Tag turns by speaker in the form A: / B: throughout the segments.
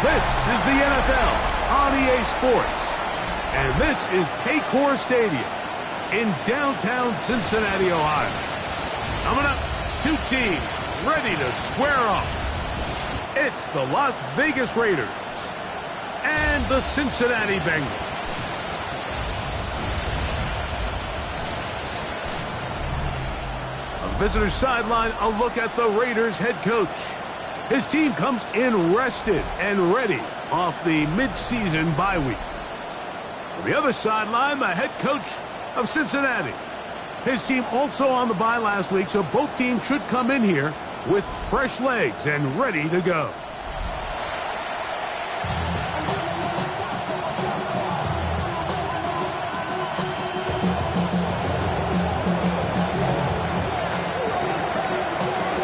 A: This is the NFL on EA Sports, and this is Paycor Stadium in downtown Cincinnati, Ohio. Coming up, two teams ready to square off. It's the Las Vegas Raiders and the Cincinnati Bengals. On visitor's sideline, a look at the Raiders head coach. His team comes in rested and ready off the mid-season bye week. On the other sideline, the head coach of Cincinnati. His team also on the bye last week, so both teams should come in here with fresh legs and ready to go.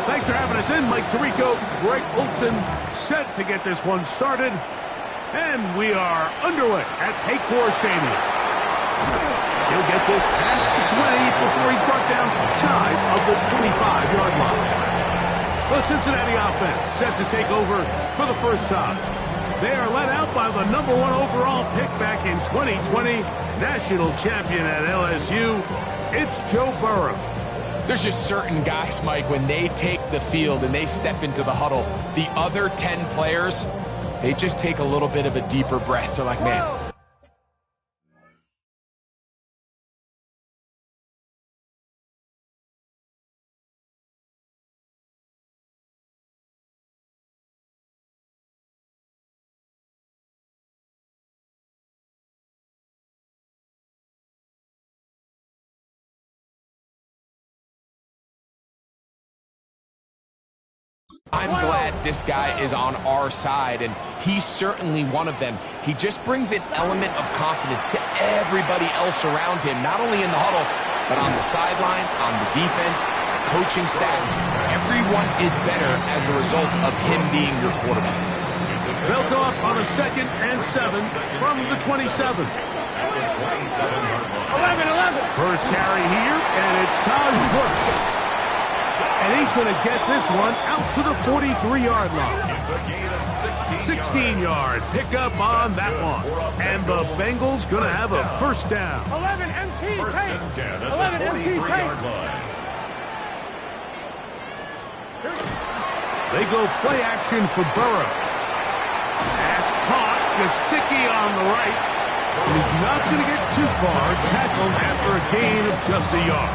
A: Thanks for having us in. Mike Tirico, Greg Olsen set to get this one started. And we are underway at Paycor Stadium. He'll get this past the 20 before he's brought down shy of the 25-yard line. The Cincinnati offense set to take over for the first time. They are led out by the #1 overall pick back in 2020, national champion at LSU. It's Joe Burrow.
B: There's just certain guys, Mike, when they take the field and they step into the huddle, the other 10 players, they just take a little bit of a deeper breath. They're like, man. I'm glad this guy is on our side, and he's certainly one of them. He just brings an element of confidence to everybody else around him, not only in the huddle, but on the sideline, on the defense, coaching staff. Everyone is better as a result of him being your quarterback.
A: They'll go up on a 2nd and 7 from the 27. 11. First carry here, and it's Taj Brooks. And he's going to get this one out to the 43-yard line. 16-yard pickup on that one. And the Bengals going to have a first down.
C: 11 MT, 11 MT,
A: They go play action for Burrow. Pass caught. Gesicki on the right. And he's not going to get too far. Tackled after a gain of just a yard.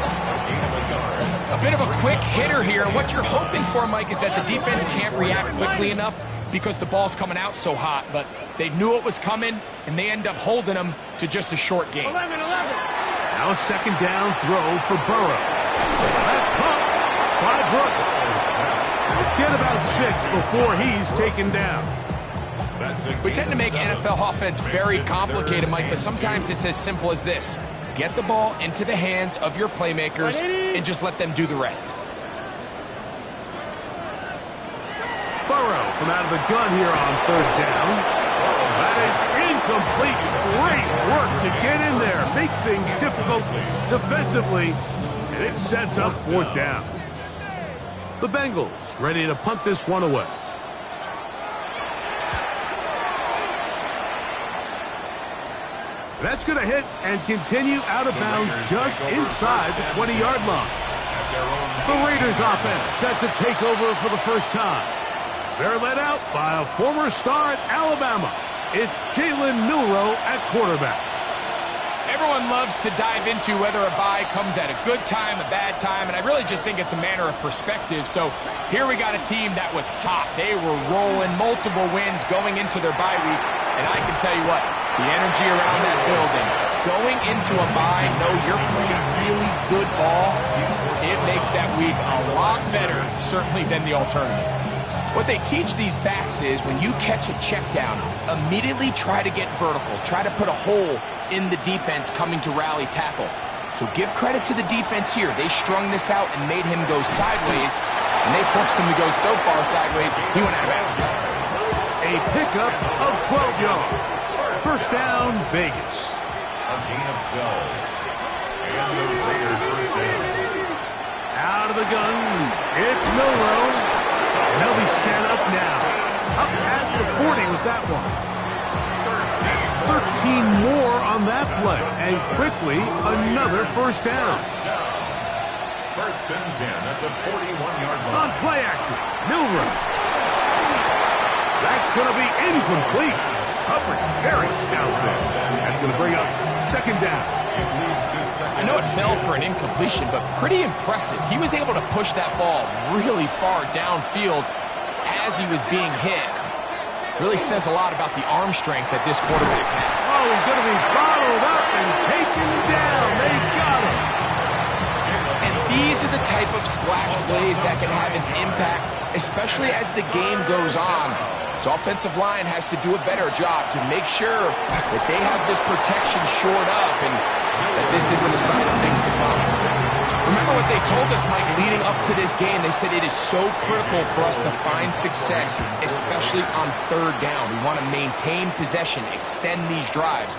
B: A bit of a quick hitter here. What you're hoping for, Mike, is that the defense can't react quickly enough because the ball's coming out so hot. But they knew it was coming, and they end up holding them to just a short game.
C: 11.
A: Now a second down throw for Burrow. That's caught by Brooks. Get about 6 before he's taken down.
B: We tend to make NFL offense very complicated, Mike, but sometimes it's as simple as this. Get the ball into the hands of your playmakers and just let them do the rest.
A: Burrow from out of the gun here on 3rd down. That is incomplete. Great work to get in there. Make things difficult defensively. And it sets up 4th down. The Bengals ready to punt this one away. That's going to hit and continue out of bounds just inside the 20-yard line. The Raiders offense set to take over for the first time. They're led out by a former star at Alabama. It's Jalen Milroe at quarterback.
B: Everyone loves to dive into whether a bye comes at a good time, a bad time, and I really just think it's a matter of perspective. So here we got a team that was hot. They were rolling, multiple wins going into their bye week, and I can tell you what, the energy around that building, going into a bye, know you're playing really good ball, it makes that week a lot better, certainly, than the alternative. What they teach these backs is when you catch a check down, immediately try to get vertical, try to put a hole in the defense coming to rally tackle. So give credit to the defense here. They strung this out and made him go sideways, and they forced him to go so far sideways, he went out of bounds.
A: A pickup of 12 yards. First down, Vegas.
D: A gain of 12. And the Raiders first down.
A: Out of the gun, it's Milroe. And they'll be set up now. Up past the 40 with that one. That's 13 more on that play. And quickly, another first down.
D: First and 10 at the 41-yard line.
A: On play action, Milroe. That's going to be incomplete. Coverage very stout there. That's going to bring up second down.
D: It leads to second.
B: I know it fell for an incompletion, but pretty impressive. He was able to push that ball really far downfield as he was being hit. Really says a lot about the arm strength that this quarterback has.
A: Oh, he's going to be bottled up and taken down. They got him.
B: And these are the type of splash plays that can have an impact, especially as the game goes on. So offensive line has to do a better job to make sure that they have this protection shored up and that this isn't a sign of things to come. Remember what they told us, Mike, leading up to this game. They said it is so critical for us to find success, especially on third down. We want to maintain possession, extend these drives.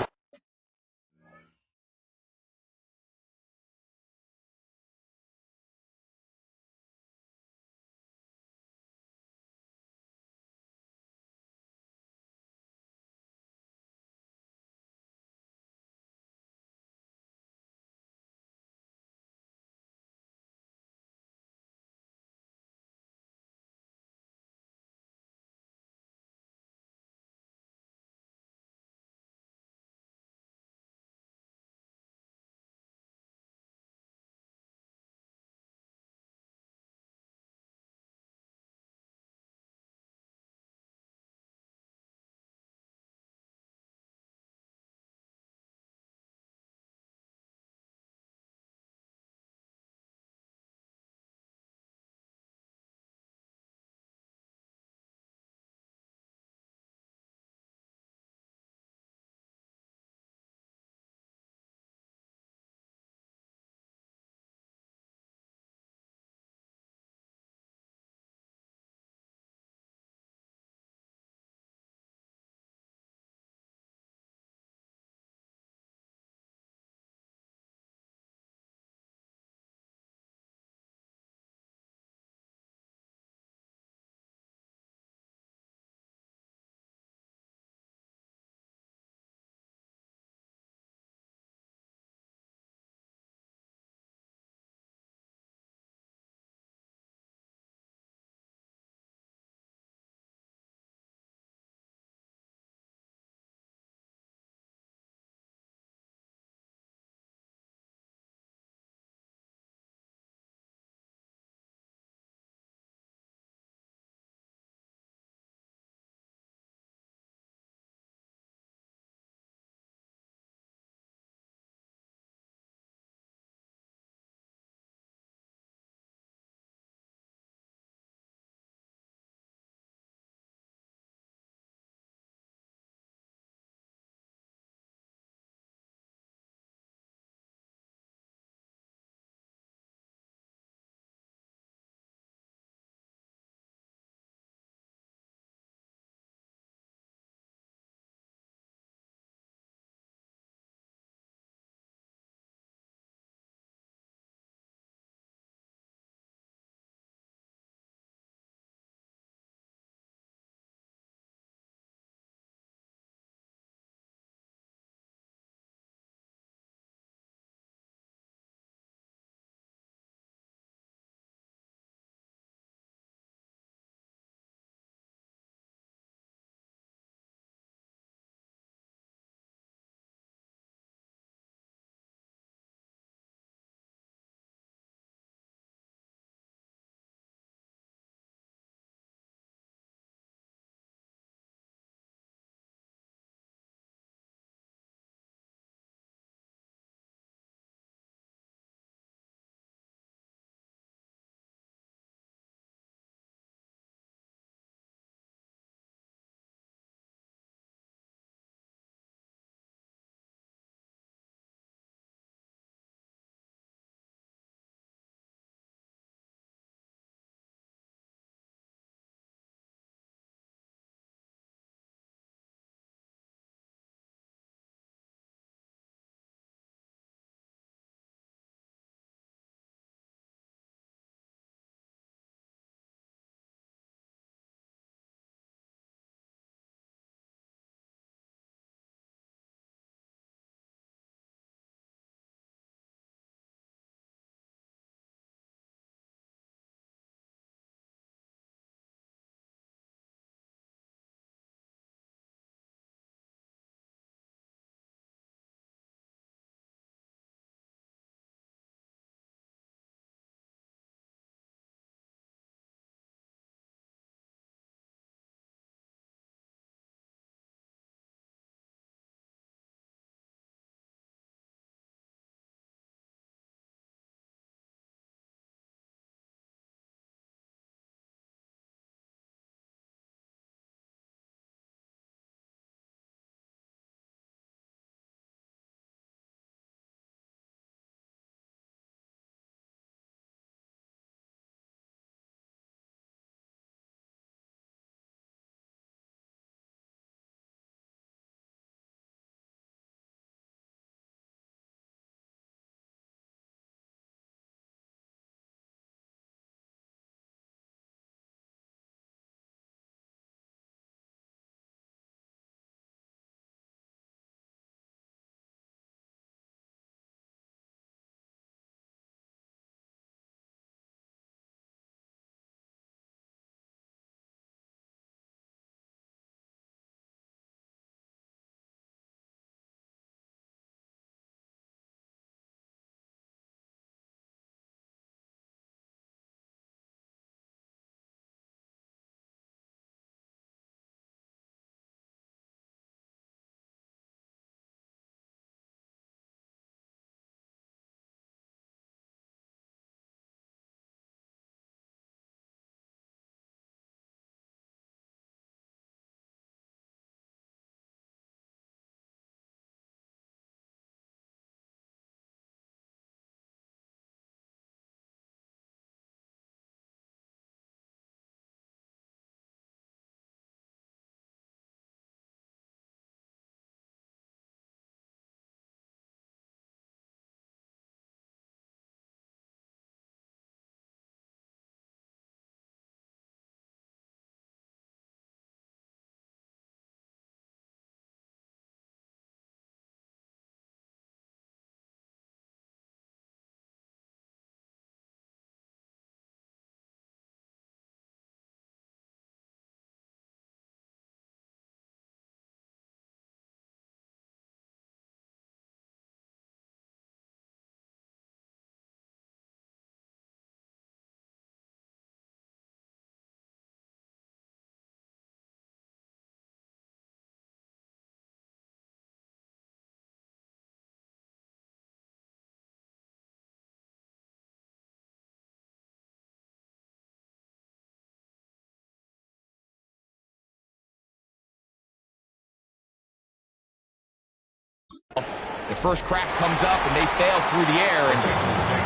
B: first crack comes up and they fail through the air, and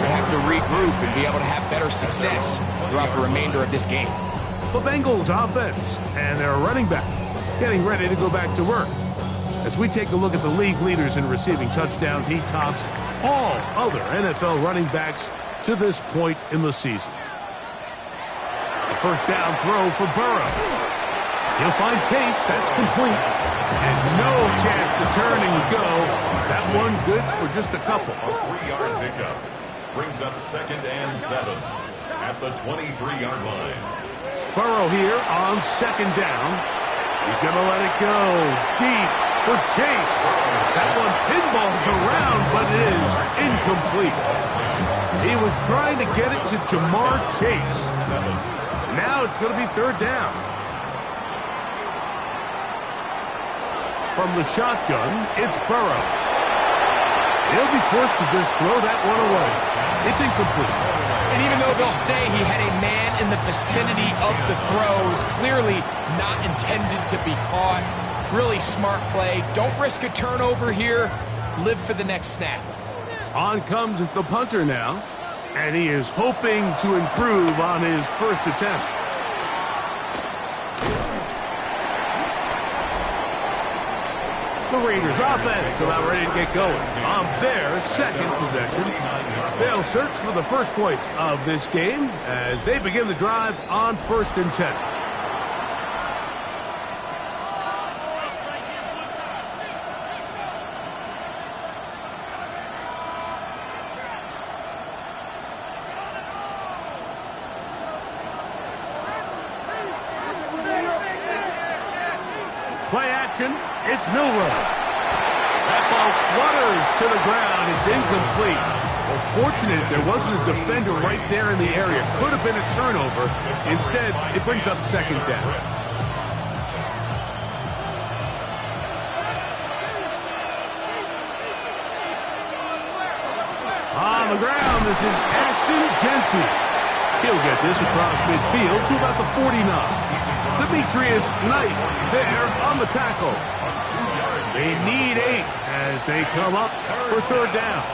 B: they have to regroup and be able to have better success throughout the remainder of this game.
A: The Bengals offense and their running back getting ready to go back to work. As we take a look at the league leaders in receiving touchdowns, he tops all other NFL running backs to this point in the season. A first down throw for Burrow. He'll find Chase. That's complete. And no chance to turn and go. That one good for just a couple.
D: A 3-yard pickup brings up 2nd and 7 at the 23-yard line.
A: Burrow here on 2nd down. He's going to let it go deep for Chase. That one pinballs around, but it is incomplete. He was trying to get it to Jamar Chase. Now it's going to be 3rd down. From the shotgun, it's Burrow. He'll be forced to just throw that one away. It's incomplete.
B: And even though they'll say he had a man in the vicinity of the throws, clearly not intended to be caught. Really smart play. Don't risk a turnover here. Live for the next snap.
A: On comes the punter now, and he is hoping to improve on his first attempt. The Raiders offense about ready to get going on their 2nd possession. They'll search for the first points of this game as they begin the drive on 1st and 10. Play action. It's Milroe. That ball flutters to the ground. It's incomplete. Well, fortunate there wasn't a defender right there in the area. Could have been a turnover. Instead, it brings up 2nd down. On the ground, this is Ashton Jeanty. He'll get this across midfield to about the 49. Demetrius Knight there on the tackle. They need 8 as they come up for 3rd down.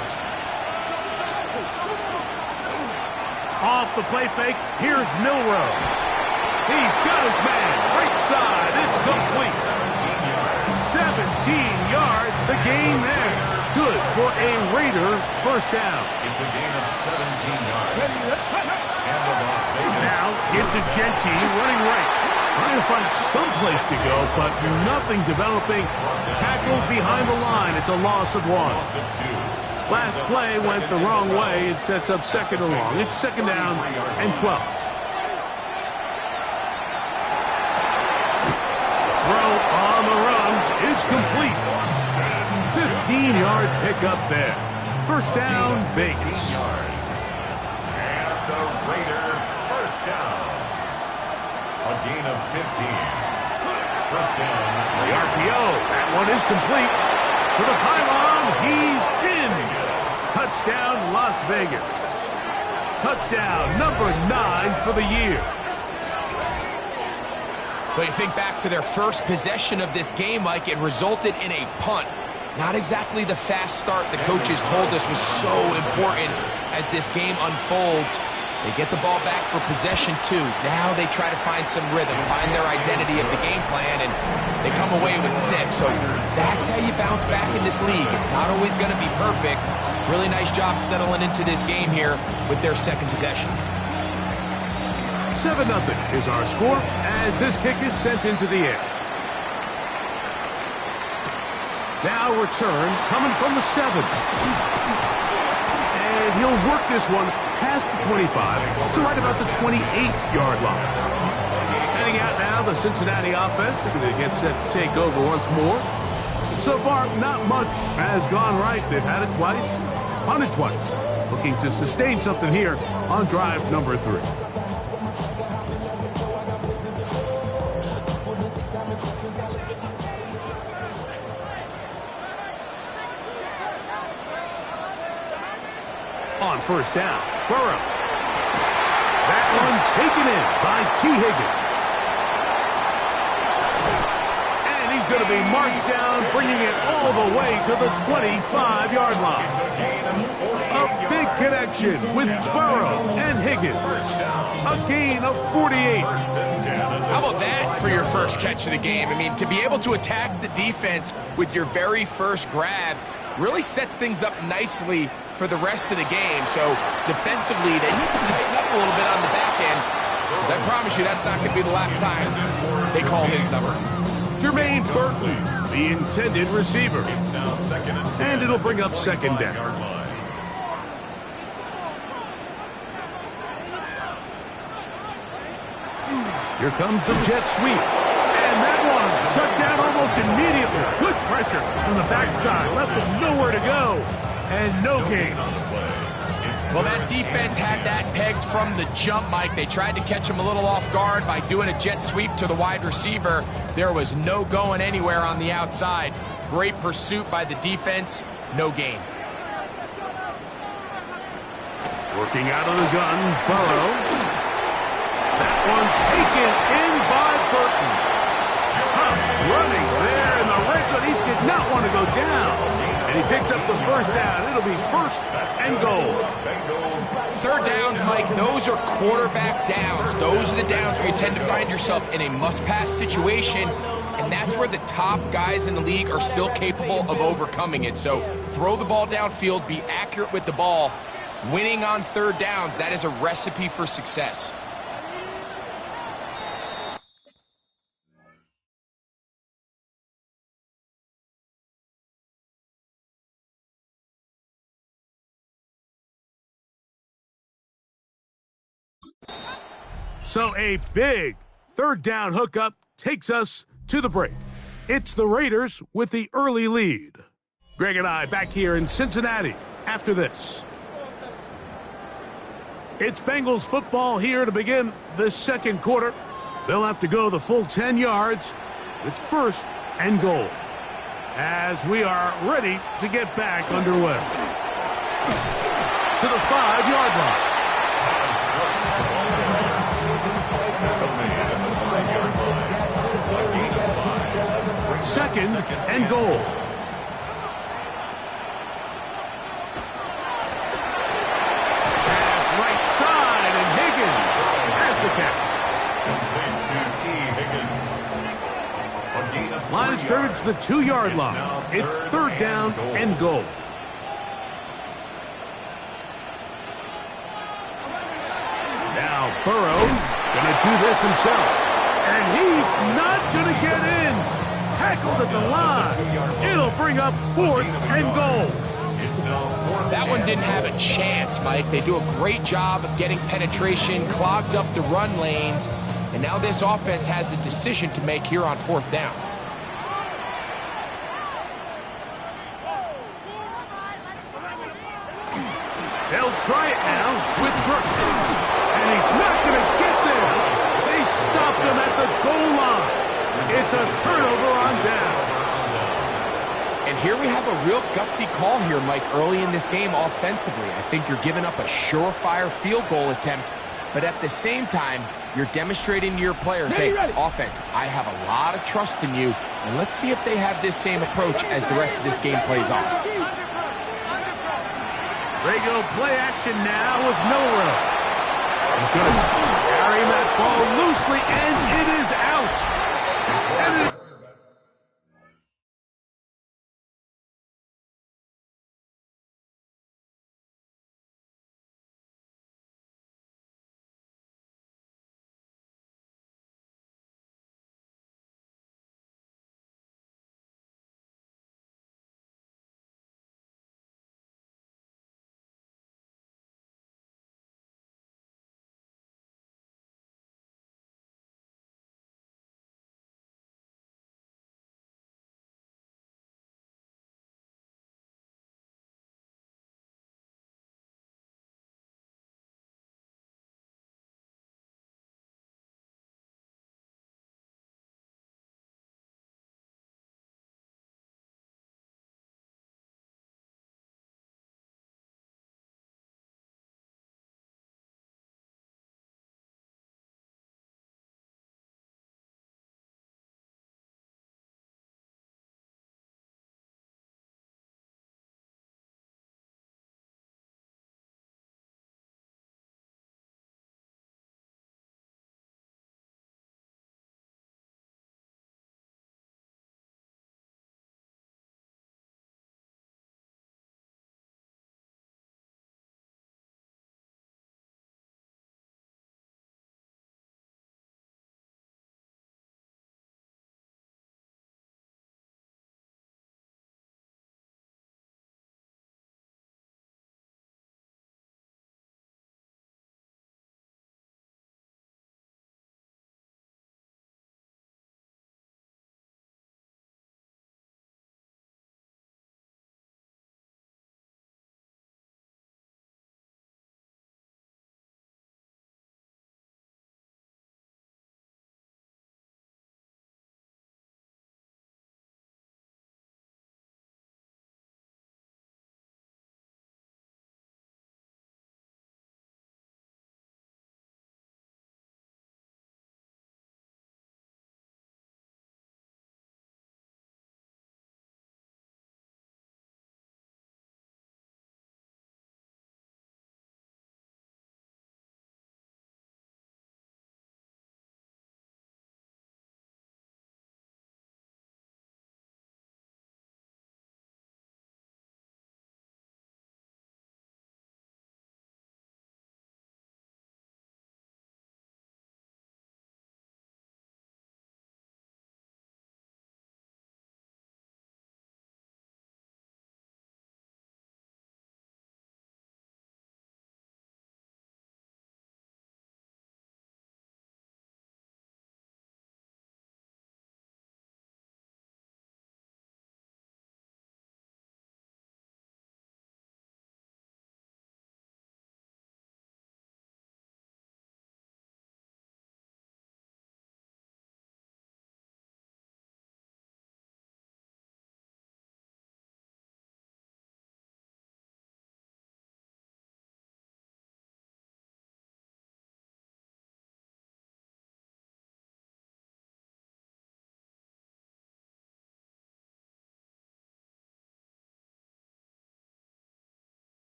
A: Off the play fake, here's Milroe. He's got his man, right side, it's complete. 17 yards, the gain there. Good for a Raider first down.
D: It's a gain of 17 yards. And the Las Vegas.
A: Now, get to Jeanty running right. Trying to find some place to go, but nothing developing. Tackled behind the line. It's a loss of 1. Last play went the wrong way. It sets up 2nd and long. It's 2nd down and 12. Throw on the run is complete. 15-yard pickup there. First down, Vegas.
D: And the Raider first down. A gain of 15. First down.
A: The RPO. That one is complete. To the pylon. He's in. Touchdown, Las Vegas. Touchdown number 9 for the year.
B: But you think back to their first possession of this game, Mike, it resulted in a punt. Not exactly the fast start the coaches told us was so important as this game unfolds. They get the ball back for possession 2. Now they try to find some rhythm, find their identity of the game plan, and they come away with 6. So that's how you bounce back in this league. It's not always going to be perfect. Really nice job settling into this game here with their 2nd possession.
A: 7-0 is our score as this kick is sent into the air. Now return coming from the 7. And he'll work this one past the 25 to right about the 28-yard line. Heading out now, the Cincinnati offense. They're going to get set to take over once more. So far, not much has gone right. They've had it twice, punted twice. Looking to sustain something here on drive number 3. On first down, Burrow. That one taken in by T. Higgins. And he's going to be marked down, bringing it all the way to the 25-yard line. A big connection with Burrow and Higgins. A gain of 48.
B: How about that for your first catch of the game? I mean, to be able to attack the defense with your very first grab really sets things up nicely for the rest of the game. So defensively, they need to tighten up a little bit on the back end, because I promise you that's not going to be the last time they call his number.
A: Jermaine Burton, the intended receiver.
D: It's now 2nd and 10.
A: And it'll bring up second down.
D: Yard line.
A: Here comes the jet sweep. And that one shut down almost immediately. Good pressure from the backside. Left him nowhere to go. And no gain.
D: On the play. It's
B: Well, that defense had that pegged from the jump, Mike. They tried to catch him a little off guard by doing a jet sweep to the wide receiver. There was no going anywhere on the outside. Great pursuit by the defense. No gain.
A: Working out of the gun, Burrow. That one taken in by Burton. Tough running there in the red zone. He did not want to go down. And he picks up the first down. It'll be first and goal.
B: Third downs, Mike, those are quarterback downs. Those are the downs where you tend to find yourself in a must-pass situation, and that's where the top guys in the league are still capable of overcoming it. So throw the ball downfield, be accurate with the ball. Winning on third downs, that is a recipe for success.
A: So a big third down hookup takes us to the break. It's the Raiders with the early lead. Greg and I back here in Cincinnati after this. It's Bengals football here to begin the second quarter. They'll have to go the full 10 yards. It's first and goal as we are ready to get back underway. To the 5-yard line. Second and goal. Pass right side, and Higgins has the catch. Line of scrimmage, the 2-yard line. It's third down and goal. Now Burrow gonna do this himself. And he's not gonna get in. Tackled at the line. It'll bring up fourth and goal.
B: That one didn't have a chance, Mike. They do a great job of getting penetration, clogged up the run lanes, and now this offense has a decision to make here on fourth down.
A: They'll try it now with Brooks. And he's not going to get there. They stopped him at the goal line. It's a turnover on down.
B: And here we have a real gutsy call here, Mike, early in this game offensively. I think you're giving up a surefire field goal attempt, but at the same time, you're demonstrating to your players, hey, offense, I have a lot of trust in you, and let's see if they have this same approach as the rest of this game plays on.
A: They go play action now with Milroe. He's going to carry that ball loosely, and it is out. And it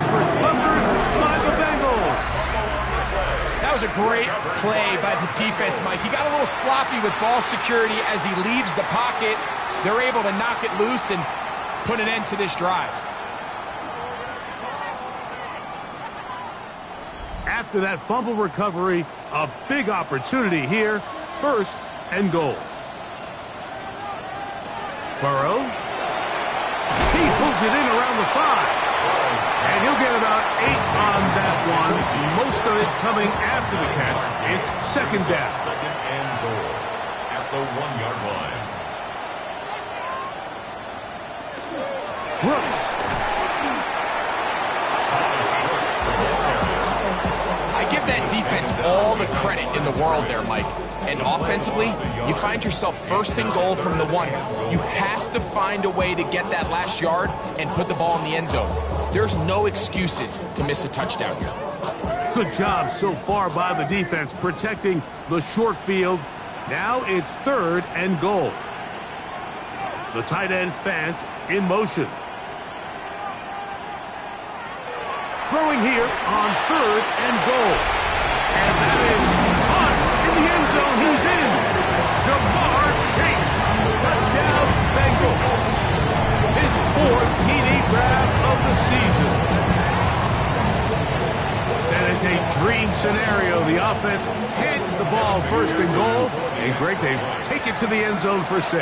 A: Recovered by the Bengals.
B: That was a great play by the defense, Mike. He got a little sloppy with ball security as he leaves the pocket. They're able to knock it loose and put an end to this drive.
A: After that fumble recovery, a big opportunity here. 1st and goal. Burrow. He pulls it in around the 5. And he'll get about 8 on that one. Most of it coming after the catch. It's 2nd down.
D: 2nd and goal at the 1-yard line.
A: Brooks.
B: I give that defense all the credit in the world there, Mike. And offensively, you find yourself 1st and goal from the 1. You have to find a way to get that last yard and put the ball in the end zone. There's no excuses to miss a touchdown here.
A: Good job so far by the defense protecting the short field. Now it's 3rd and goal. The tight end Fant in motion. Throwing here on 3rd and goal. And that is caught in the end zone. He's in. Jamar Chase. Touchdown Bengals. His 4th TD grab of the season. That is a dream scenario. The offense can't get the ball 1st and goal. And Greg, they take it to the end zone for 6.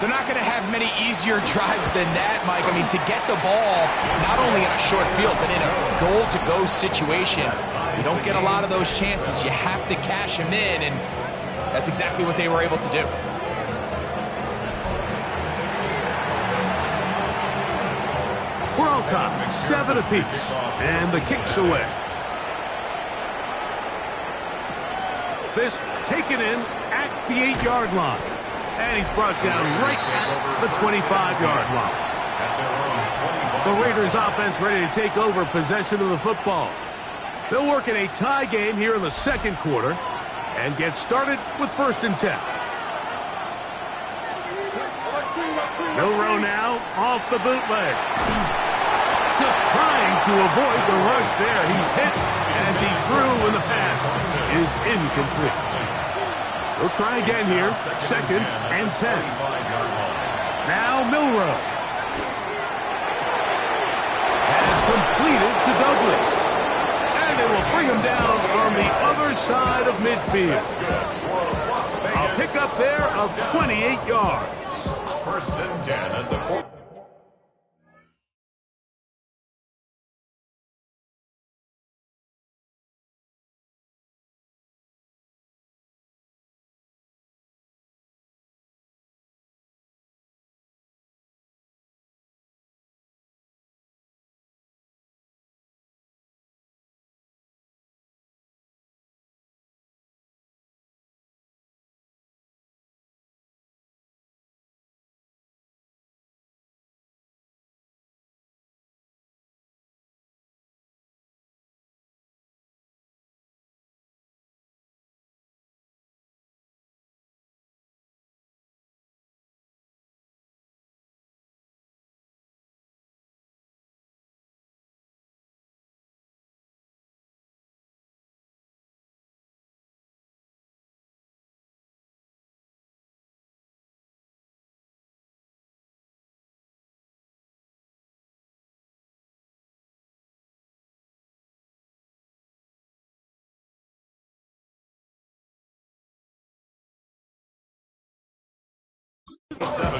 B: They're not going to have many easier drives than that, Mike. I mean, to get the ball, not only in a short field, but in a goal-to-go situation, you don't get a lot of those chances. You have to cash them in, and that's exactly what they were able to do.
A: We're all tied, 7 apiece, and the kick's away. This taken in at the 8-yard line. And he's brought down right at the 25-yard line. The Raiders offense ready to take over possession of the football. They'll work in a tie game here in the 2nd quarter and get started with 1st and 10. Milroe now off the bootleg. Just trying to avoid the rush there. He's hit as he threw when the pass is incomplete. They'll try again here. 2nd and 10. Now Milroe. Has completed to Douglas. And it will bring him down on the other side of midfield. A pickup there of 28 yards.
D: 1st and 10 at the 4.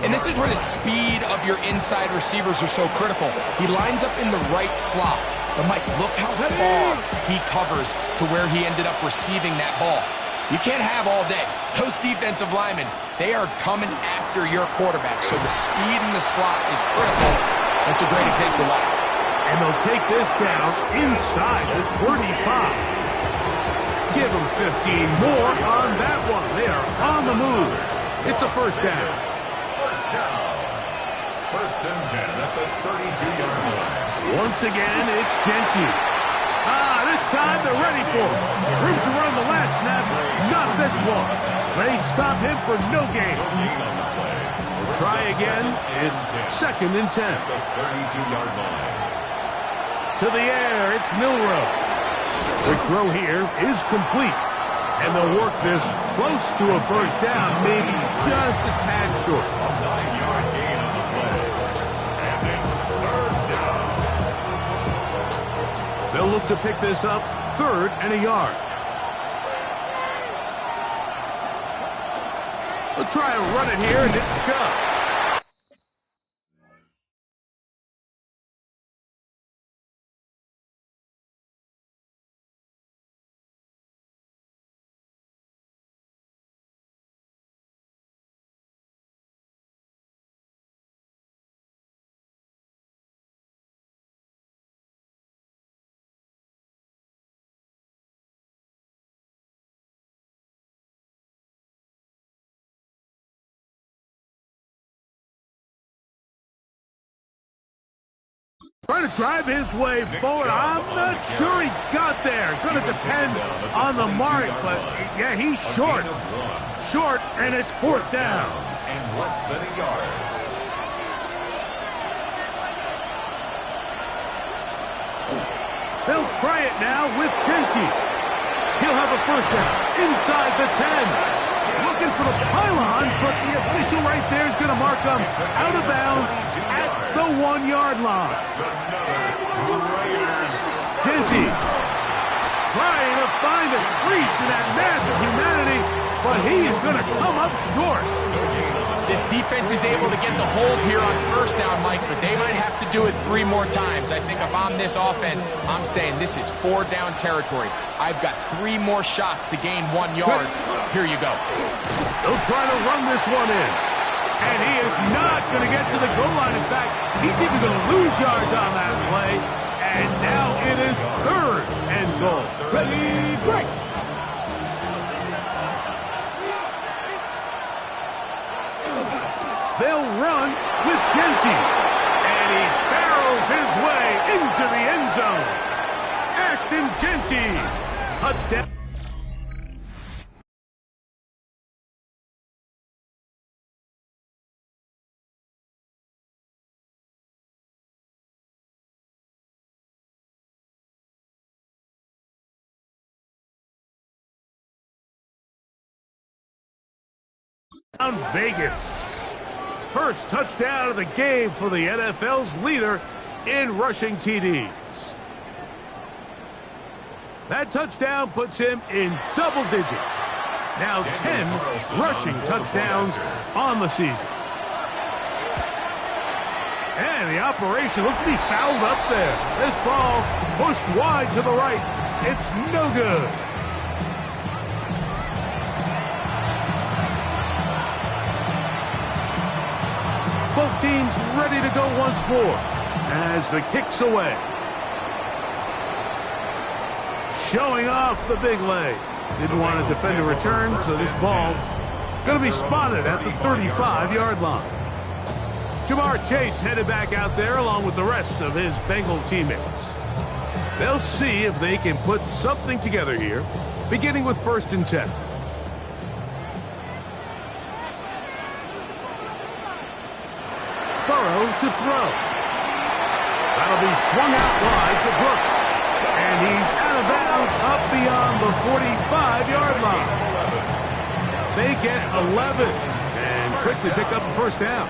B: And this is where the speed of your inside receivers are so critical. He lines up in the right slot. But, Mike, look how far he covers to where he ended up receiving that ball. You can't have all day. Those defensive linemen, they are coming after your quarterback. So the speed in the slot is critical. That's a great example of it.
A: And they'll take this down inside the 35. Give them 15 more on that one. They are on the move. It's a 1st down.
D: 1st down. 1st and 10 at the 32-yard line.
A: Once again, it's Genty. This time they're ready for it. Room to run the last snap. Not this one. They stop him for no gain. We'll try again. It's 2nd and 10.
D: The 32-yard line.
A: to the air. It's Milroe. The throw here is complete. And they'll work this close to a first down, maybe just a tad short.
D: A 9-yard gain on the play. And it's third down.
A: They'll look to pick this up, 3rd and a yard. They'll try and run it here, and it's Chubb. Trying to drive his way forward. I'm not sure he got there. Going to depend on the mark, but yeah, he's short. Short, and it's 4th down.
D: And less than a yard.
A: They'll try it now with Kenty. He'll have a first down inside the 10. Looking for the pylon, but the official right there is going to mark him out of bounds at the 1-yard line. Kenty trying to find a crease in that mass of humanity, but he is going to come up short.
B: This defense is able to get the hold here on first down, Mike, but they might have to do it 3 more times. I think if I'm this offense, I'm saying this is 4-down territory. I've got 3 more shots to gain 1 yard. Here you go.
A: They'll try to run this one in. And he is not going to get to the goal line. In fact, he's even going to lose yards on that play. And now it is 3rd and goal. Ready, break. They'll run with Kenty. And he barrels his way into the end zone. Ashton Jeanty. Touchdown. Vegas. First touchdown of the game for the NFL's leader in rushing TDs. That touchdown puts him in double digits. Now 10 rushing touchdowns on the season. And the operation looked to be fouled up there. This ball pushed wide to the right. It's no good. Both teams ready to go once more as the kick's away. Showing off the big leg. Didn't want to defend a return, so this ball going to be spotted at the 35-yard line. Jamar Chase headed back out there along with the rest of his Bengal teammates. They'll see if they can put something together here, beginning with 1st and 10. Burrow to throw. That'll be swung out wide to Brooks. And he's out of bounds up beyond the 45-yard line. They get 11 and quickly pick up a first down.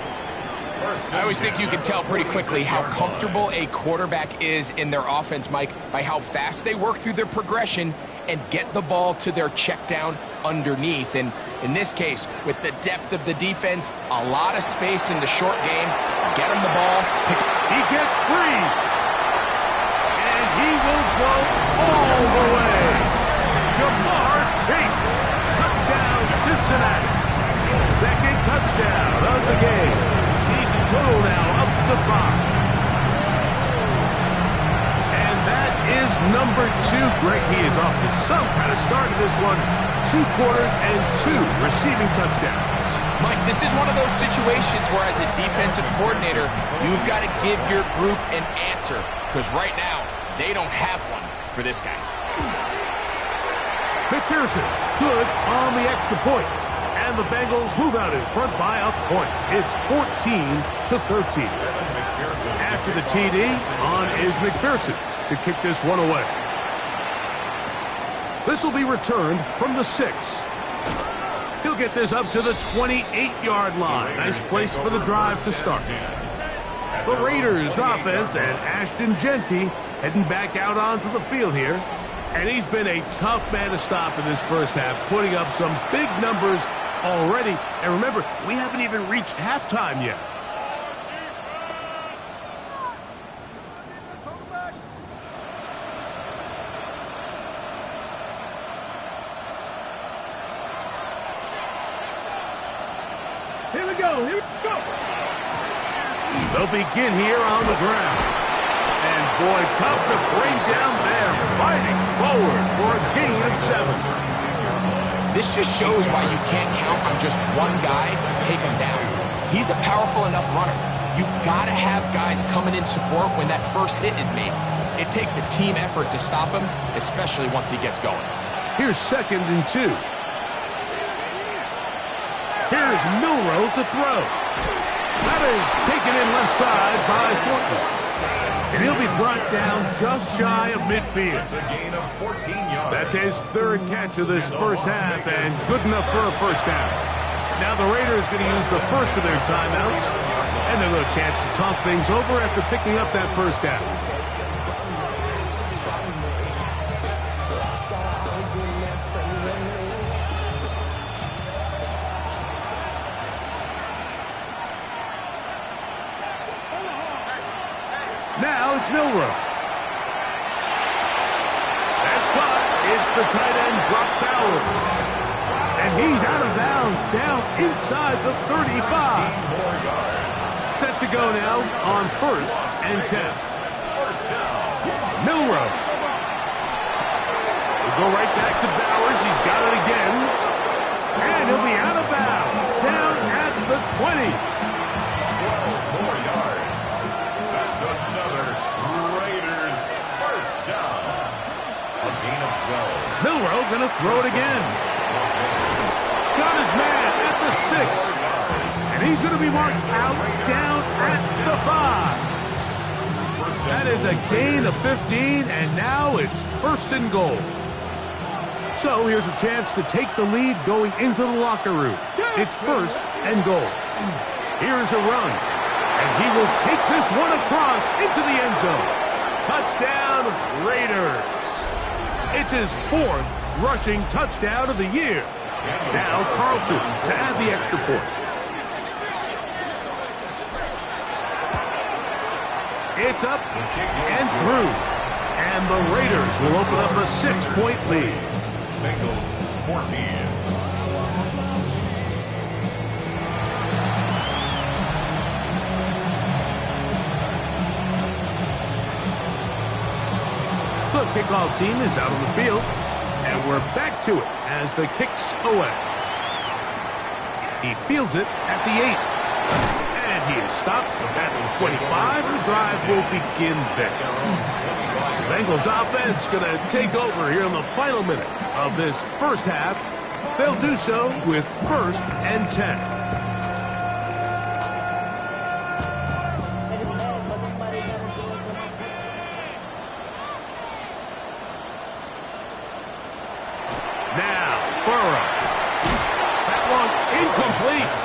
B: I always think you can tell pretty quickly how comfortable a quarterback is in their offense, Mike, by how fast they work through their progression and get the ball to their check down underneath. And in this case, with the depth of the defense, a lot of space in the short game, get him the ball.
A: He gets free. And he will go all the way. Jamar Chase. Touchdown, Cincinnati. 2nd touchdown of the game. Season total now up to 5. And that is number 2. Greg, he is off to some kind of start in this one. 2 quarters and 2 receiving touchdowns.
B: Mike, this is one of those situations where as a defensive coordinator, you've got to give your group an answer. Because right now, they don't have one for this guy.
A: McPherson, good on the extra point. And the Bengals move out in front by a point. It's 14-13. After the TD, on is McPherson. to kick this one away. This will be returned from the 6. He'll get this up to the 28-yard line. Nice place for the drive to start. The Raiders offense and Ashton Jeanty heading back out onto the field here. And he's been a tough man to stop in this first half, putting up some big numbers already. And remember, we haven't even reached halftime yet.
C: Here we go. Here we go.
A: They'll begin here on the ground. And boy, tough to bring down there. Fighting forward for a gain of 7.
B: This just shows why you can't count on just one guy to take him down. He's a powerful enough runner. You gotta have guys coming in support when that first hit is made. It takes a team effort to stop him, especially once he gets going.
A: Here's 2nd and 2. Here's Milroe to throw. That is taken in left side by Thornton. And he'll be brought down just shy of midfield.
D: It's a gain of 14 yards.
A: That's his 3rd catch of this first half, and good enough for a first down. Now the Raiders going to use the first of their timeouts, and a little chance to talk things over after picking up that first down. Now it's Milroe. That's caught. It's the tight end, Brock Bowers. And he's out of bounds, down inside the 35. Set to go now on 1st and 10. Milroe. We'll go right back to Bowers. He's got it again. And he'll be out of bounds, down at the 20.
D: 12 more yards. That's another Raiders first down. A gain of 12.
A: Milroe going to throw it again. Got his man at the 6. And he's going to be marked out down at the 5. That is a gain of 15, and now it's 1st and goal. So here's a chance to take the lead going into the locker room. It's 1st and goal. Here's a run. And he will take this one across into the end zone. Touchdown, Raiders. It's his 4th rushing touchdown of the year. Now Carlson to add the extra point. It's up and through. And the Raiders will open up a 6-point lead.
D: Bengals 14.
A: The kickoff team is out on the field, and we're back to it as the kick's away. He fields it at the 8. And he is stopped at the 25. The drive will begin there. Bengals offense going to take over here in the final minute of this first half. They'll do so with 1st and 10.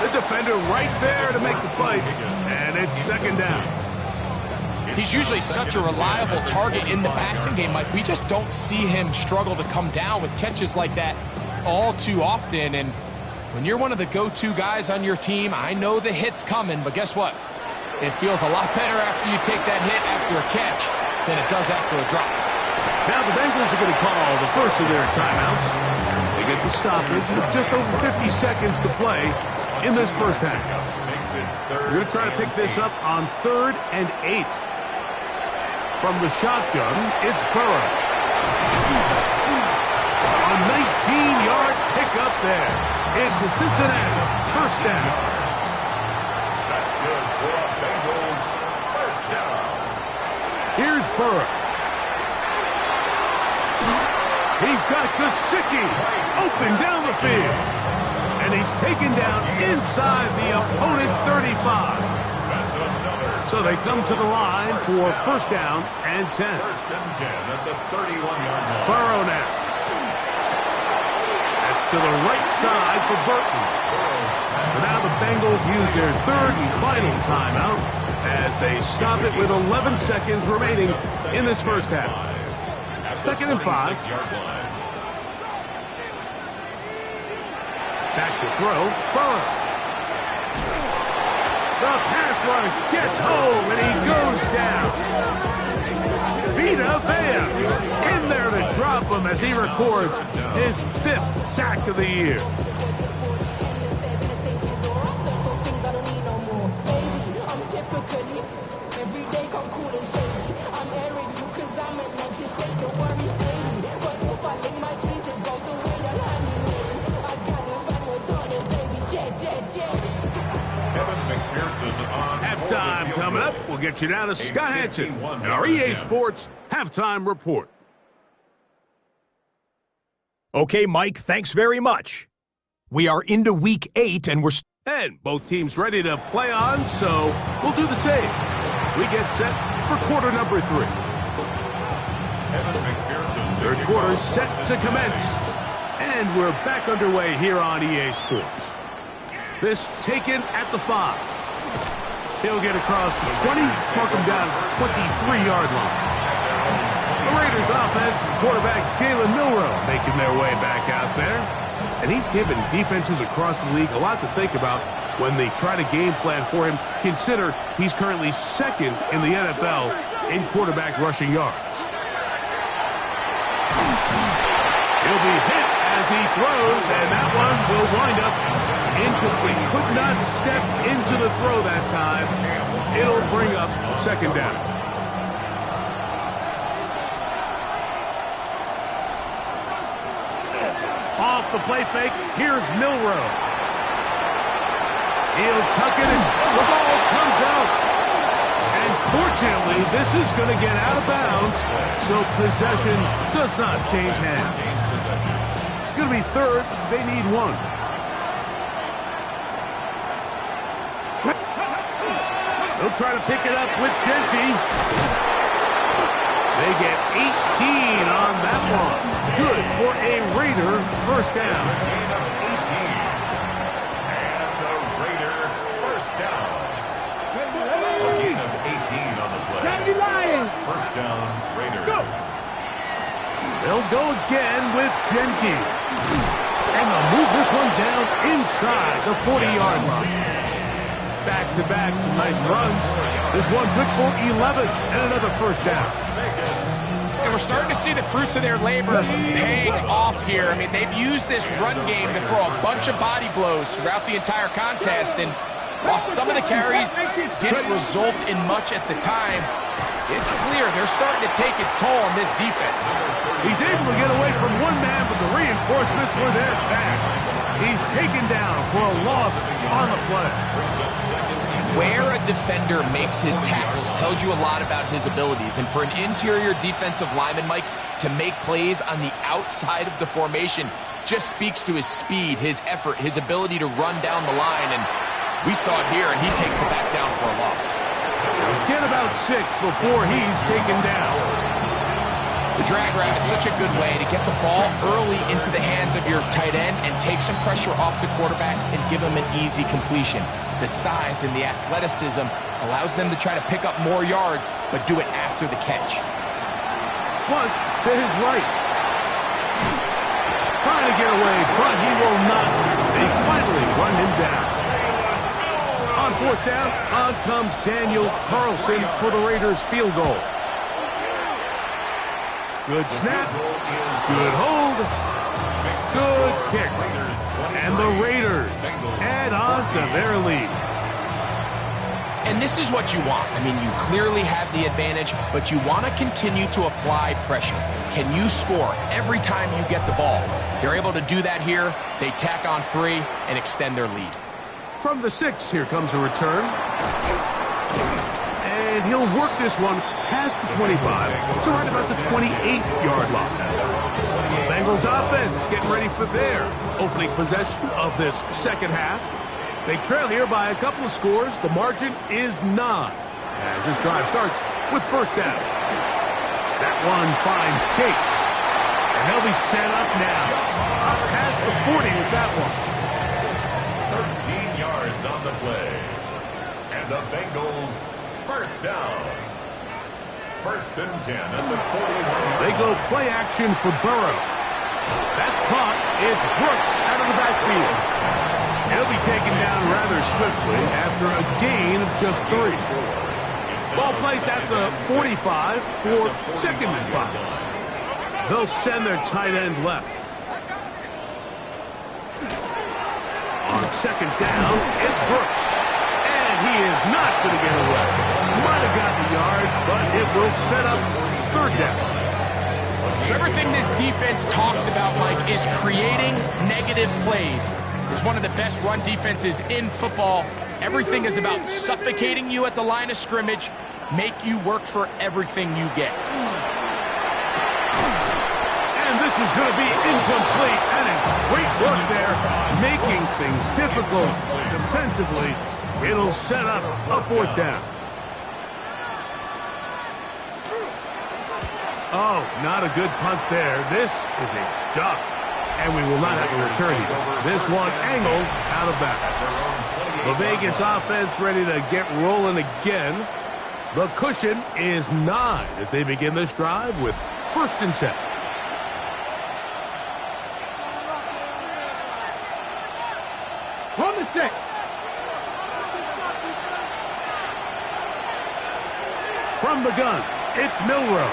A: The defender right there to make the play, and it's 2nd down.
B: He's usually such a reliable target in the passing game, Mike. We just don't see him struggle to come down with catches like that all too often. And when you're one of the go-to guys on your team, I know the hit's coming, but guess what? It feels a lot better after you take that hit after a catch than it does after a drop.
A: Now the Bengals are going to call the first of their timeouts. They get the stoppage with just over 50 seconds to play in this first half. We're going to try to pick this up on 3rd and 8. From the shotgun, it's Burrow. A 19-yard pickup there. It's a Cincinnati first down.
D: That's good for a Bengals first down.
A: Here's Burrow. He's got Gesicki open down the field. And he's taken down inside the opponent's 35.
D: That's another
A: So they come to the line for first down and 10.
D: First and 10 at the 31-yard line.
A: Burrow now. That's to the right side for Burton. So now the Bengals use their third and final timeout as they stop it with 11 seconds remaining in this first half. Second and 5. Back to throw. Burrow. The pass rush gets home, and he goes down. Vita Vea in there to drop him as he records his 5th sack of the year. Halftime coming up. We'll get you down to Scott Hanson and our EA Sports Halftime Report.
E: Okay, Mike, thanks very much. We are into week 8, and we're...
A: And both teams ready to play on, so we'll do the same as we get set for quarter number 3. Third quarter set to commence, and we're back underway here on EA Sports. This taken at the 5. He'll get across the 20, mark him down at the 23-yard line. The Raiders offense, quarterback Jalen Milroe making their way back out there. And he's given defenses across the league a lot to think about when they try to game plan for him. Consider he's currently 2nd in the NFL in quarterback rushing yards. He'll be hit as he throws, and that one will wind up incomplete. Could not step into the throw that time. It'll bring up second down. Off the play fake, here's Milroe. He'll tuck it in. The ball comes out. And fortunately, this is going to get out of bounds, so possession does not change hands. It's going to be third. They need 1. They'll try to pick it up with Genty. They get 18 on that one. Good for a Raider first down.
D: And the Raider first down. A gain of 18 on the play. First down, Raiders.
A: They'll go again with Genty. And they'll move this one down inside the 40-yard line. Back-to-back, some nice runs. This one good for 11 and another first down.
B: And we're starting to see the fruits of their labor paying off here. I mean, they've used this run game to throw a bunch of body blows throughout the entire contest. And while some of the carries didn't result in much at the time, it's clear they're starting to take its toll on this defense.
A: He's able to get away from one man, but the reinforcements were there fast. He's taken down for a loss on the play.
B: Where a defender makes his tackles tells you a lot about his abilities. And for an interior defensive lineman, Mike, to make plays on the outside of the formation just speaks to his speed, his effort, his ability to run down the line. And we saw it here, and he takes the back down for a loss.
A: Get about 6 before he's taken down.
B: The drag route is such a good way to get the ball early into the hands of your tight end and take some pressure off the quarterback and give him an easy completion. The size and the athleticism allows them to try to pick up more yards, but do it after the catch.
A: Plus, to his right. Trying to get away, but he will not. They finally run him down. On fourth down, on comes Daniel Carlson for the Raiders field goal. Good snap, good hold, good kick. And the Raiders add on to their lead.
B: And this is what you want. I mean, you clearly have the advantage, but you want to continue to apply pressure. Can you score every time you get the ball? They're able to do that here. They tack on 3 and extend their lead.
A: From the 6, here comes a return. And he'll work this one past the 25 to right about the 28-yard line. Bengals offense getting ready for their opening possession of this second half. They trail here by a couple of scores. The margin is 9. as this drive starts with first down. That one finds Chase. And he'll be set up now. Up past the 40 with that one.
D: 13 yards on the play. And the Bengals first down. First and 10 at the 41.
A: They go play action for Burrow. That's caught. It's Brooks out of the backfield. He'll be taken down rather swiftly after a gain of just 3. Ball placed at the 45 for 2nd and 5. They'll send their tight end left. On 2nd down, it's Brooks. And he is not going to get away. Might have got the yard, but it will set up 3rd down.
B: So everything this defense talks about, Mike, is creating negative plays. It's one of the best run defenses in football. Everything is about suffocating you at the line of scrimmage, make you work for everything you get.
A: And this is going to be incomplete. That is great work there, making things difficult defensively. It'll set up a 4th down. Oh, not a good punt there. This is a duck, and we will not have a return either. This one angled out of bounds. The Vegas offense ready to get rolling again. The cushion is 9 as they begin this drive with 1st and 10.
C: On the 6.
A: From the gun, it's Milroe.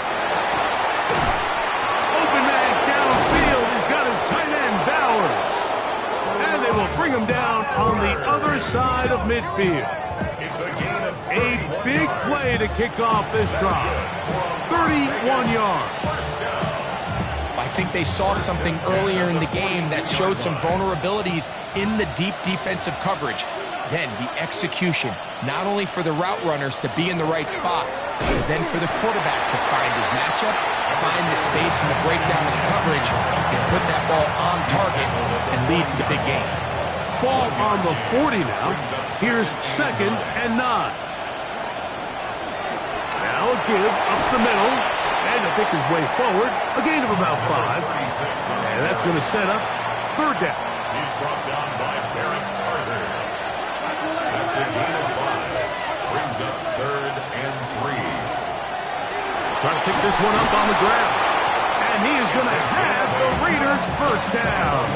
A: Open man downfield. He's got his tight end, Bowers. And they will bring him down on the other side of midfield. A big play to kick off this drive. 31 yards.
B: I think they saw something earlier in the game that showed some vulnerabilities in the deep defensive coverage. Then the execution, not only for the route runners to be in the right spot, but then for the quarterback to find his matchup, find the space and the breakdown of the coverage, and put that ball on target and lead to the big game.
A: Ball on the 40 now. Here's 2nd and 9. Now a give up the middle, and to pick his way forward, a gain of about 5. And that's going to set up 3rd down.
D: He's brought down by Barrett Carter. That's a gain of 5. Brings up 3rd and 3.
A: Trying to pick this one up on the ground. And he is going to have the Raiders first down.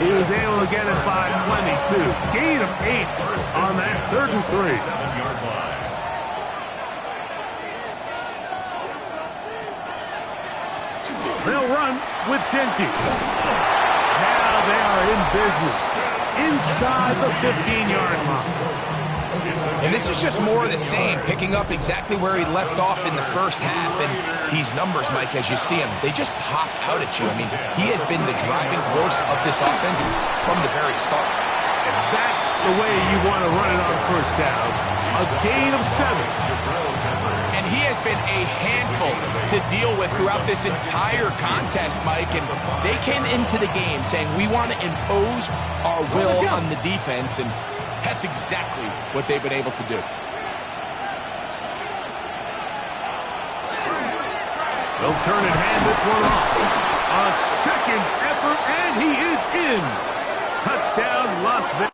A: He was able to get it by 22. Gain of 8 on that 3rd and 3.
D: 7-yard line.
A: They'll run with Genty. Now they are in business inside the 15-yard line.
B: And this is just more of the same, picking up exactly where he left off in the first half. And these numbers, Mike, as you see him, they just pop out at you. I mean, he has been the driving force of this offense from the very start.
A: And that's the way you want to run it on first down. A gain of 7.
B: And he has been a handful to deal with throughout this entire contest, Mike. And they came into the game saying, we want to impose our will on the defense. And that's exactly what they've been able to do.
A: They'll turn and hand this one off. A 2nd effort, and he is in. Touchdown, Las Vegas.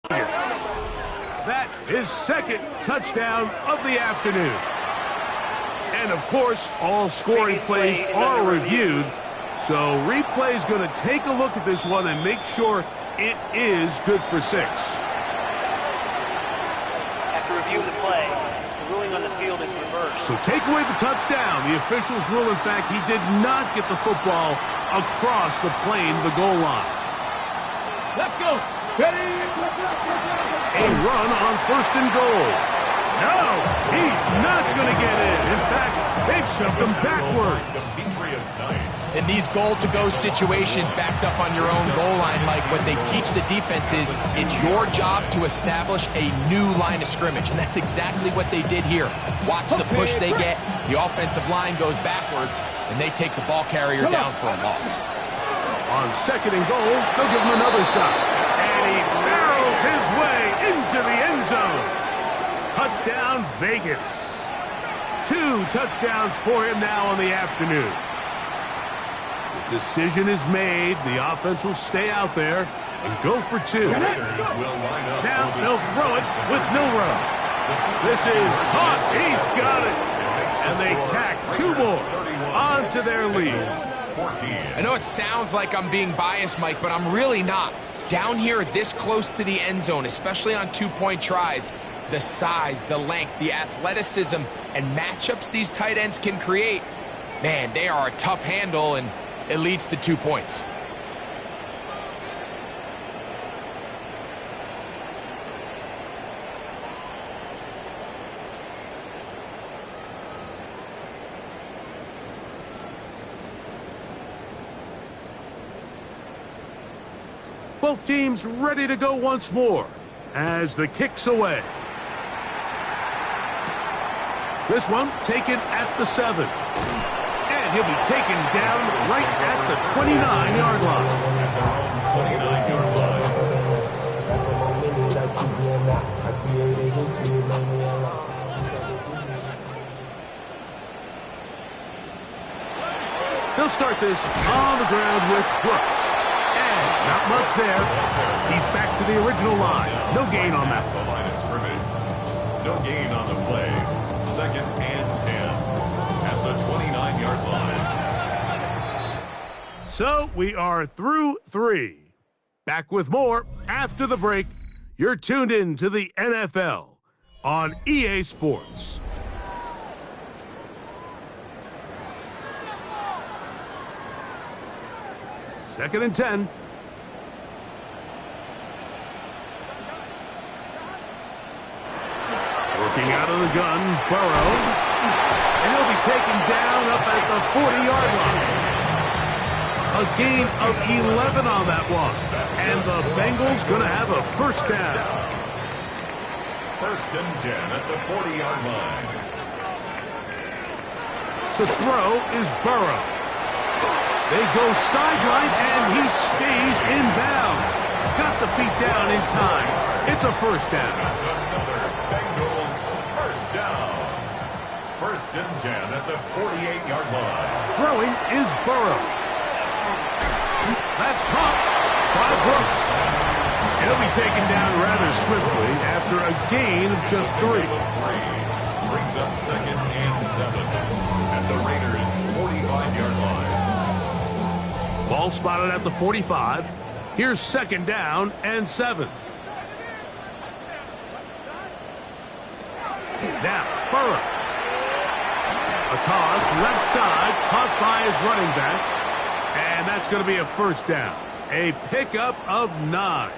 A: That is second touchdown of the afternoon. And of course, all scoring plays are reviewed. So replay's going to take a look at this one and make sure it is good for 6.
F: After review of the play, the ruling on the field is reversed.
A: So take away the touchdown. The officials rule, in fact, he did not get the football across the plane, the goal line.
C: Let's go. Ready?
A: A run on 1st and goal. No, he's not going to get in. In fact, they've shoved him backwards.
B: In these goal-to-go situations backed up on your own goal line, Mike, what they teach the defense is it's your job to establish a new line of scrimmage, and that's exactly what they did here. Watch the push they get. The offensive line goes backwards, and they take the ball carrier down for a loss.
A: On 2nd and goal, they'll give him another shot. And he barrels his way into the end zone. Touchdown, Vegas. 2 touchdowns for him now on the afternoon. The decision is made. The offense will stay out there and go for 2. Now they'll throw it with Milroe. This is caught. He's got it. And they tack 2 more onto their lead.
B: I know it sounds like I'm being biased, Mike, but I'm really not. Down here this close to the end zone, especially on 2-point tries, the size, the length, the athleticism, and matchups these tight ends can create, man, they are a tough handle, and it leads to 2 points.
A: Both teams ready to go once more as the kick's away. This one taken at the 7. And he'll be taken down right at the 29-yard line. They'll start this on the ground with Brooks. And not much there. He's back to the original line. No gain on that.
D: The line of scrimmage. No gain on the play. 2nd and 10 at the 29-yard line.
A: So we are through 3. Back with more after the break. You're tuned in to the NFL on EA Sports. Second and 10. Working out of the gun, Burrow. And he'll be taken down up at the 40-yard line. A gain of 11 on that one. And the Bengals going to have a first down.
D: 1st and 10 at the 40-yard line.
A: To throw is Burrow. They go sideline, and he stays in bounds. Got the feet down in time. It's a first down.
D: That's another Bengals first down. 1st and 10 at the 48-yard line.
A: Throwing is Burrow. That's caught by Brooks. He'll be taken down rather swiftly after a gain of just 3.
D: Brings up 2nd and 7 at the Raiders' 45-yard line.
A: Ball spotted at the 45. Here's 2nd down and 7. Now, Burrow. A toss left side, caught by his running back. And that's going to be a first down. A pickup of 9.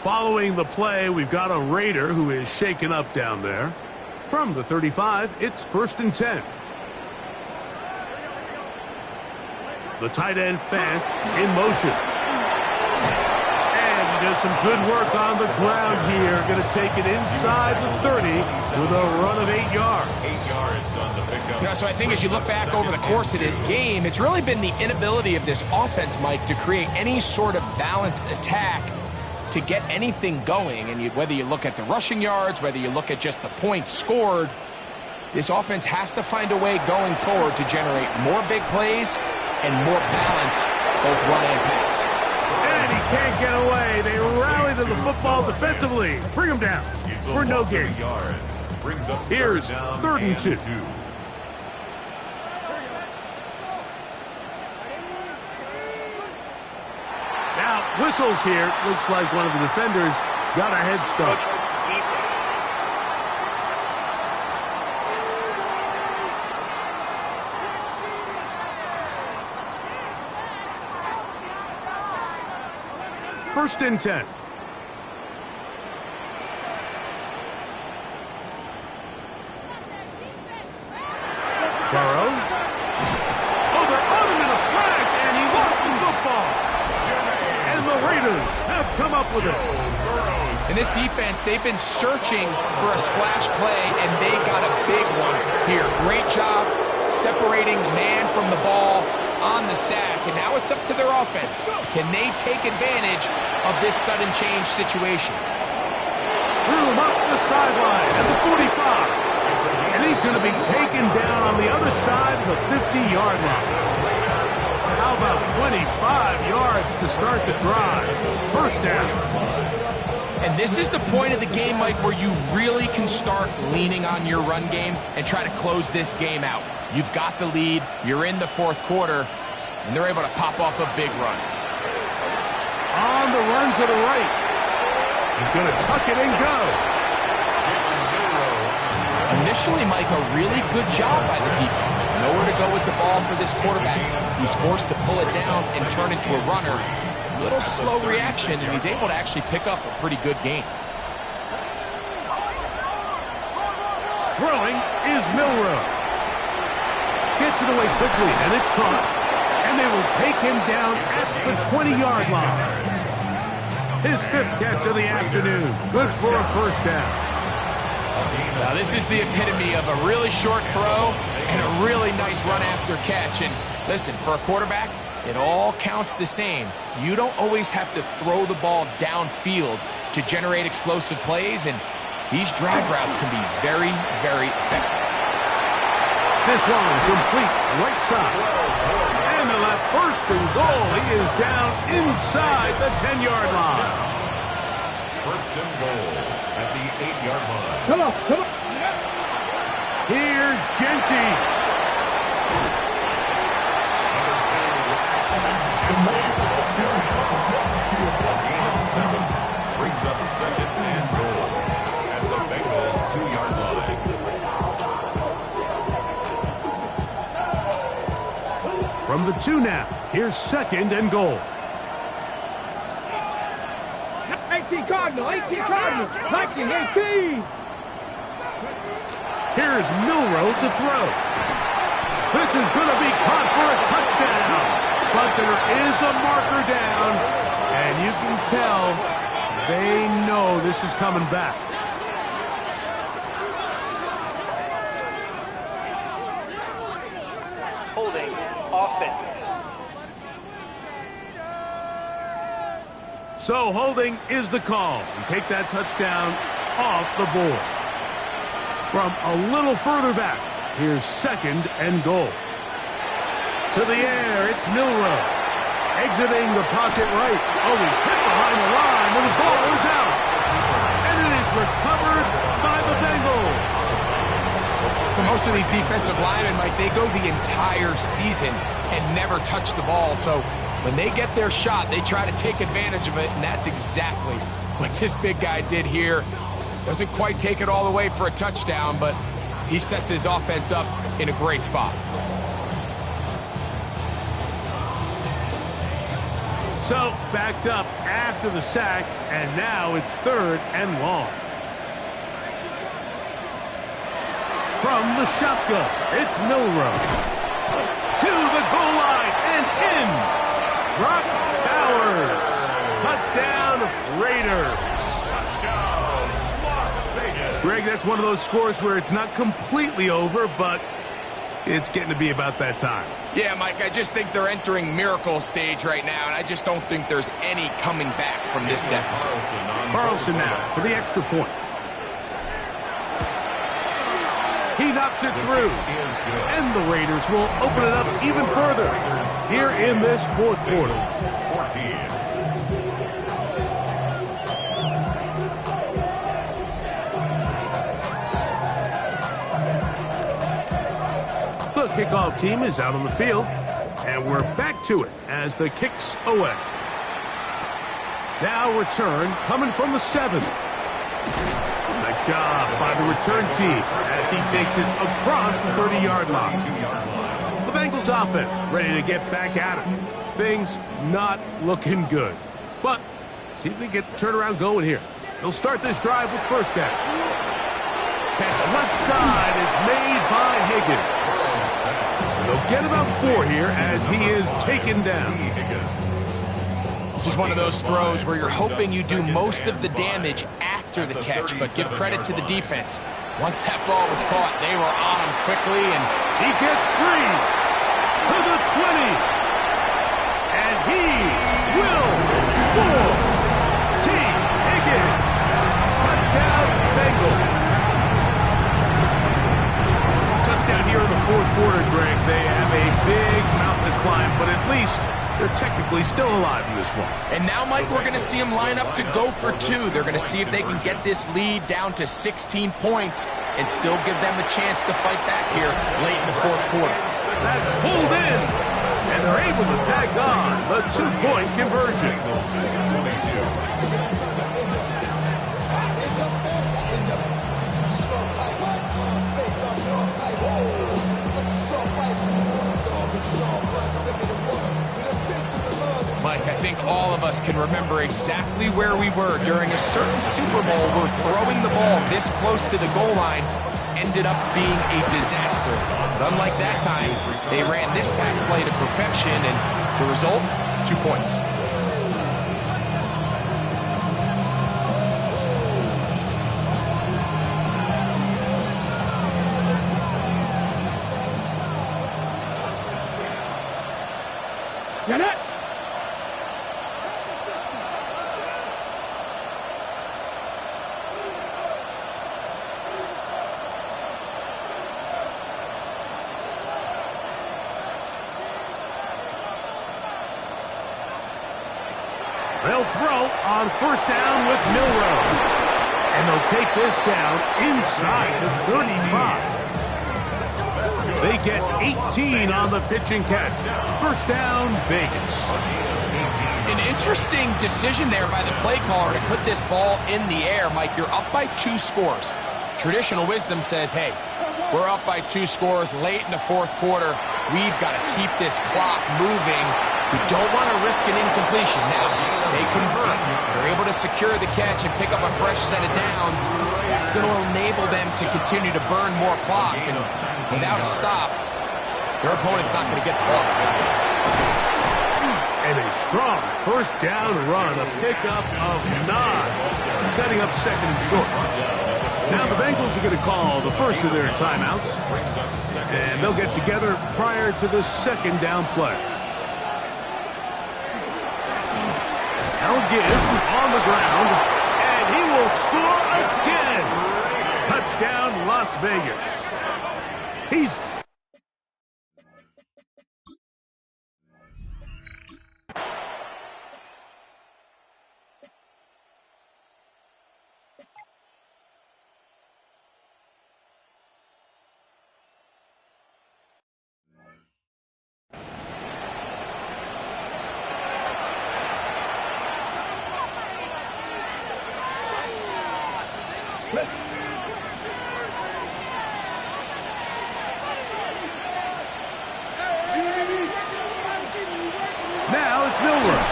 A: Following the play, we've got a Raider who is shaken up down there. From the 35, it's 1st and 10. The tight end, Fant, in motion. And he does some good work on the ground here. Going to take it inside the 30 with a run of 8 yards.
D: 8 yards on the pickup.
B: You know, so I think as you look back over the course of this game, it's really been the inability of this offense, Mike, to create any sort of balanced attack to get anything going. And whether you look at the rushing yards, whether you look at just the points scored, this offense has to find a way going forward to generate more big plays and more balance, both run and pass.
A: And he can't get away. They rally to the football defensively. Bring them down for no gain. Here's 3rd and 2. Now, whistles here. Looks like one of the defenders got a head start. First and 10. Burrow. Oh, they're on him in a flash, and he lost the football. And the Raiders have come up with it.
B: In this defense, they've been searching for a splash play, and they got a big one here. Great job separating the man from the ball on the sack, and now it's up to their offense. Can they take advantage of this sudden change situation?
A: Room up the sideline at the 45. And he's going to be taken down on the other side of the 50-yard line. How about 25 yards to start the drive? First down.
B: And this is the point of the game, Mike, where you really can start leaning on your run game and try to close this game out. You've got the lead, you're in the 4th quarter, and they're able to pop off a big run.
A: On the run to the right. He's going to tuck it and go.
B: Initially, Mike, a really good job by the defense. Nowhere to go with the ball for this quarterback. He's forced to pull it down and turn into a runner. A little slow reaction, and he's able to actually pick up a pretty good gain.
A: Throwing is Milroe. Gets it away quickly, and it's caught. And they will take him down at the 20-yard line. His 5th catch of the afternoon. Good for a first down.
B: Now, this is the epitome of a really short throw and a really nice run after catch. And listen, for a quarterback, it all counts the same. You don't always have to throw the ball downfield to generate explosive plays, and these drag routes can be very, very effective.
A: This one complete right side. And they'll have 1st and goal. He is down inside the 10-yard line.
D: 1st and goal at the 8-yard line.
C: Come on, come on.
A: Here's Genty.
D: Brings up 2nd and goal at the Bengals 2-yard line.
A: From the 2 now. Here's 2nd and goal.
C: 18 Cardinal, 18 Cardinal, 19, 18.
A: Here's Milroe to throw. This is going to be caught for a touchdown. But there is a marker down, and you can tell they know this is coming back.
F: Holding offense.
A: So holding is the call. And take that touchdown off the board. From a little further back, here's 2nd and goal. To the air, it's Milroe. Exiting the pocket right. Oh, he's hit behind the line, and the ball is out. And it is recovered by the Bengals.
B: For most of these defensive linemen, Mike, they go the entire season and never touch the ball. So when they get their shot, they try to take advantage of it, and that's exactly what this big guy did here. Doesn't quite take it all the way for a touchdown, but he sets his offense up in a great spot.
A: So, backed up after the sack, and now it's 3rd and long. From the shotgun, it's Milroe. To the goal line and in. Brock Bowers. Touchdown, Raiders. Greg, that's one of those scores where it's not completely over, but it's getting to be about that time.
B: Yeah, Mike, I just think they're entering miracle stage right now, and I just don't think there's any coming back from this deficit.
A: Carlson now for the extra point. He knocks it through, and the Raiders will open it up even further here in this 4th quarter. kickoff team is out on the field, and we're back to it as the kick's away. Now return coming from the 7. Nice job by the return team as he takes it across the 30-yard line. The Bengals offense ready to get back at it. Things not looking good. But see if they get the turnaround going here. They'll start this drive with first down. Catch left side is made by Higgins. They'll get about 4 here as he is taken down.
B: This is one of those throws where you're hoping you do most of the damage after the catch, but give credit to the defense. Once that ball was caught, they were on him quickly, and
A: he gets free to the 20. And he will score. T. Higgins. Touchdown, Bengals. Touchdown here in the fourth quarter, Greg. They have a big mountain to climb, but at least they're technically still alive in this one.
B: And now, Mike, we're going to see them line up to go for 2. They're going to see if they can get this lead down to 16 points and still give them a chance to fight back here late in the fourth quarter.
A: That's pulled in, and they're able to tag on the 2-point conversion.
B: Mike, I think all of us can remember exactly where we were during a certain Super Bowl where throwing the ball this close to the goal line ended up being a disaster. But unlike that time, they ran this pass play to perfection, and the result, 2 points.
C: Get it!
A: They'll throw on first down with Milroe. And they'll take this down inside the 35. They get 18 on the pitch and catch. First down, Vegas.
B: An interesting decision there by the play caller to put this ball in the air. Mike, you're up by 2 scores. Traditional wisdom says, hey, we're up by 2 scores late in the fourth quarter. We've got to keep this clock moving. We don't want to risk an incompletion. Now, they convert. They're able to secure the catch and pick up a fresh set of downs. That's going to enable them to continue to burn more clock. And without a stop, their opponent's not going to get the ball.
A: And a strong first down run, a pickup of 9, setting up second and short. Now the Bengals are going to call the first of their timeouts, and they'll get together prior to the second down play. They'll give on the ground, and he will score again. Touchdown, Las Vegas. He's now it's Milroe.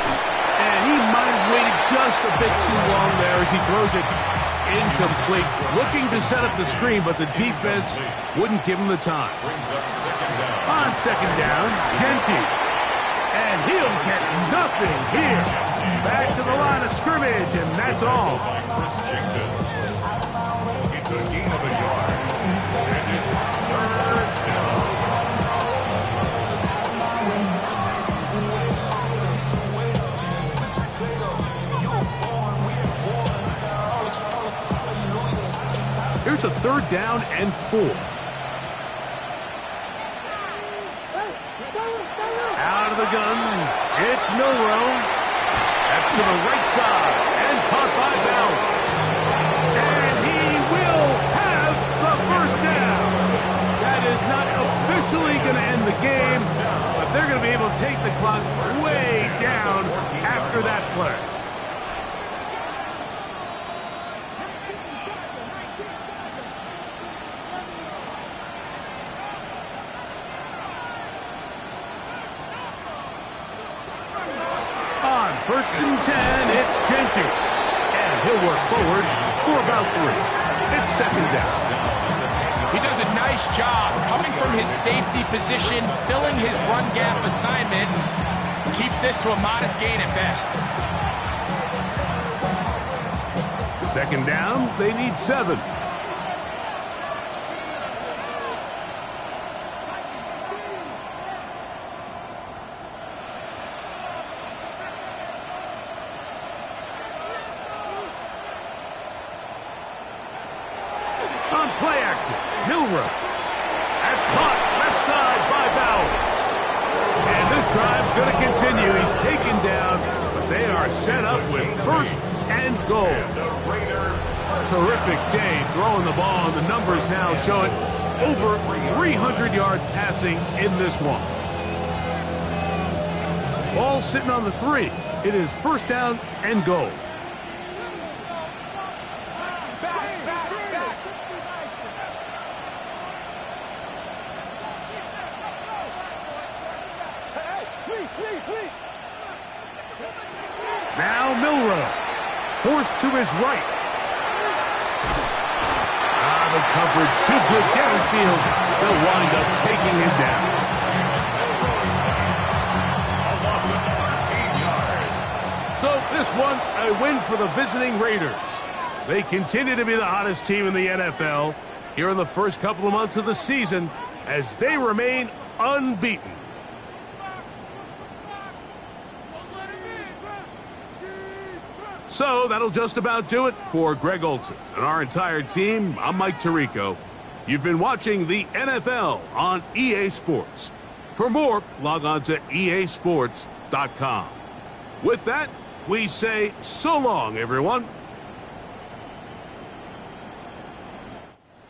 A: And he might have waited just a bit too long there as he throws it incomplete. Looking to set up the screen, but the defense wouldn't give him the time. On second down, Genty. And he'll get nothing here. Back to the line of scrimmage, and that's all.
D: It's a gain of a yard. And it's third down.
A: Here's a third down and 4. Out of the gun, it's Milroe. That's to the right side and caught by Bowers. And he will have the first down. That is not officially going the game, but they're going to be able to take the clock way down after that play. On 1st and 10, it's Gentry. And he'll work forward for about 3. It's 2nd down.
B: He does a nice job coming from his safety position, filling his run gap assignment. Keeps this to a modest gain at best.
A: 2nd down, they need 7. On play action, Milroe. That's caught left side by Bowers. And this drive's going to continue. He's taken down, but they are set up with 1st and goal. Terrific day throwing the ball, and the numbers now show it over 300 yards passing in this one. Ball sitting on the 3. It is 1st down and goal. Now Milroe, forced to his right. The coverage too good downfield. They'll wind up taking him down.
D: A loss of 13 yards.
A: So this one, a win for the visiting Raiders. They continue to be the hottest team in the NFL here in the first couple of months of the season as they remain unbeaten. So that'll just about do it for Greg Olsen and our entire team. I'm Mike Tirico. You've been watching the NFL on EA Sports. For more, log on to easports.com. With that, we say so long, everyone.